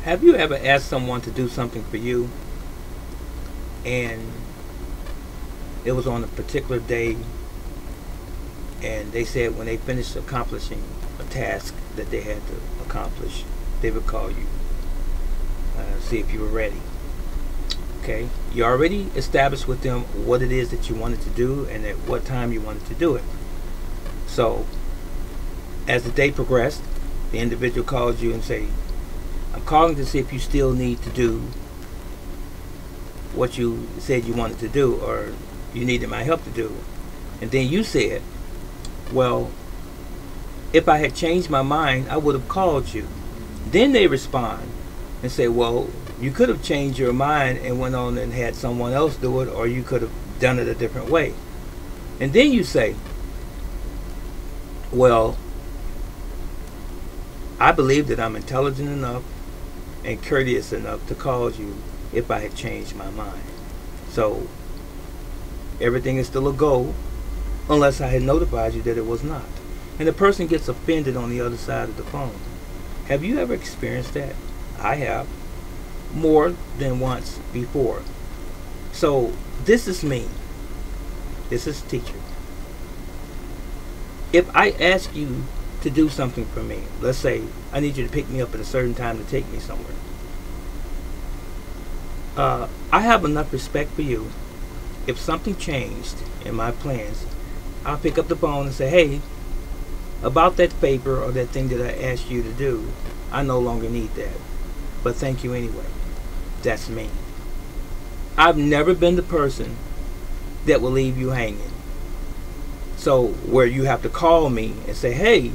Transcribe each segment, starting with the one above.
Have you ever asked someone to do something for you and it was on a particular day and they said when they finished accomplishing a task that they had to accomplish, they would call you, see if you were ready. Okay, you already established with them what it is that you wanted to do and at what time you wanted to do it. So as the day progressed, the individual calls you and say, I'm calling to see if you still need to do what you said you wanted to do or you needed my help to do. And then you said, well, if I had changed my mind, I would have called you. Then they respond and say, well, you could have changed your mind and went on and had someone else do it, or you could have done it a different way. And then you say, well, I believe that I'm intelligent enough and courteous enough to call you if I had changed my mind. So everything is still a go unless I had notified you that it was not. And the person gets offended on the other side of the phone. Have you ever experienced that? I have, more than once before. So this is me. This is teacher. If I ask you to do something for me, let's say I need you to pick me up at a certain time to take me somewhere, I have enough respect for you. If something changed in my plans, I'll pick up the phone and say, hey, about that favor or that thing that I asked you to do, I no longer need that, but thank you anyway. That's me. I've never been the person that will leave you hanging. So where you have to call me and say, hey,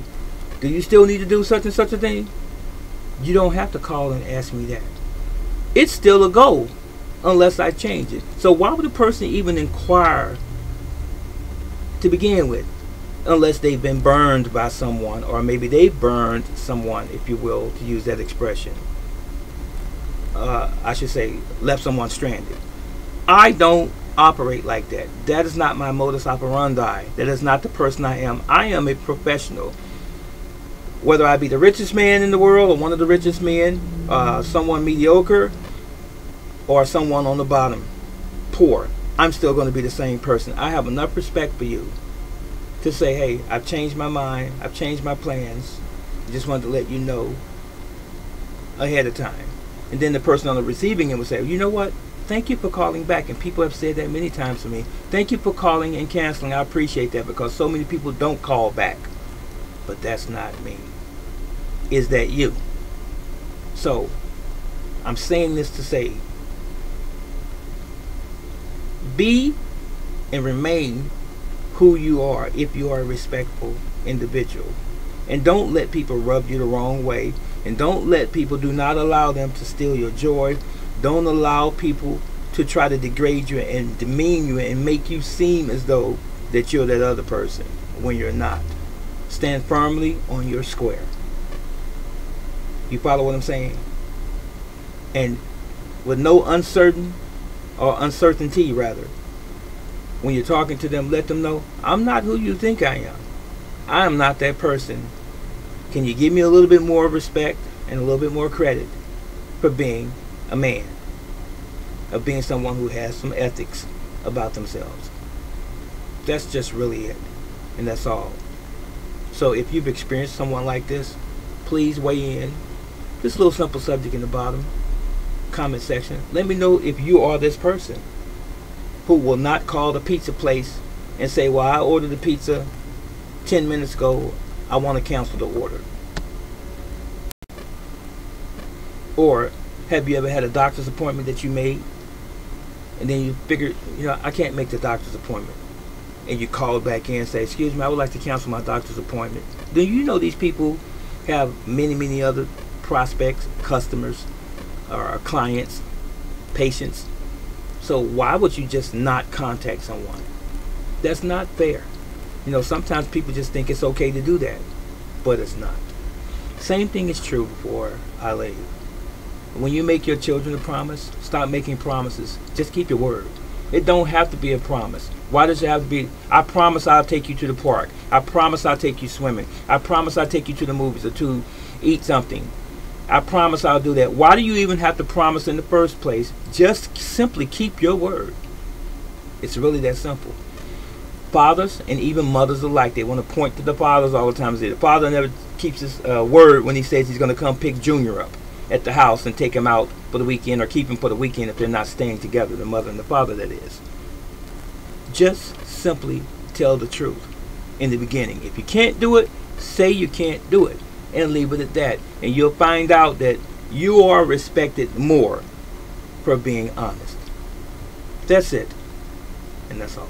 do you still need to do such and such a thing? You don't have to call and ask me that. It's still a go unless I change it. So why would a person even inquire to begin with unless they've been burned by someone, or maybe they've burned someone, if you will, to use that expression. I should say left someone stranded. I don't operate like that. That is not my modus operandi. That is not the person I am. I am a professional. Whether I be the richest man in the world or one of the richest men, someone mediocre or someone on the bottom, poor, I'm still going to be the same person. I have enough respect for you to say, hey, I've changed my mind, I've changed my plans. I just wanted to let you know ahead of time. And then the person on the receiving end will say, you know what? Thank you for calling back. And people have said that many times to me. Thank you for calling and canceling. I appreciate that, because so many people don't call back. But that's not me. Is that you? So I'm saying this to say, be and remain who you are if you are a respectful individual. And don't let people rub you the wrong way. And don't let people, do not allow them to steal your joy. Don't allow people to try to degrade you and demean you and make you seem as though that you're that other person when you're not. Stand firmly on your square. You follow what I'm saying? And with no uncertainty rather, when you're talking to them, let them know, I'm not who you think I am. I am not that person. Can you give me a little bit more respect and a little bit more credit for being a man, of being someone who has some ethics about themselves? That's just really it, and that's all. So if you've experienced someone like this, please weigh in. This little simple subject in the bottom comment section. Let me know if you are this person who will not call the pizza place and say, well, I ordered the pizza 10 minutes ago, I want to cancel the order. Or have you ever had a doctor's appointment that you made and then you figured, I can't make the doctor's appointment, and you called back in and say, excuse me, I would like to cancel my doctor's appointment. Then you know these people have many other prospects, customers, or clients, patients. So why would you just not contact someone? That's not fair. Sometimes people just think it's okay to do that, but it's not. Same thing is true before I leave. When you make your children a promise, stop making promises. Just keep your word. It don't have to be a promise. Why does it have to be, I promise I'll take you to the park. I promise I'll take you swimming. I promise I'll take you to the movies or to eat something. I promise I'll do that. Why do you even have to promise in the first place? Just simply keep your word. It's really that simple. Fathers and even mothers alike, they want to point to the fathers all the time and say the father never keeps his word when he says he's going to come pick Junior up at the house and take him out for the weekend, or keep him for the weekend if they're not staying together, the mother and the father, that is. Just simply tell the truth in the beginning. If you can't do it, say you can't do it and leave it at that. And you'll find out that you are respected more for being honest. That's it. And that's all.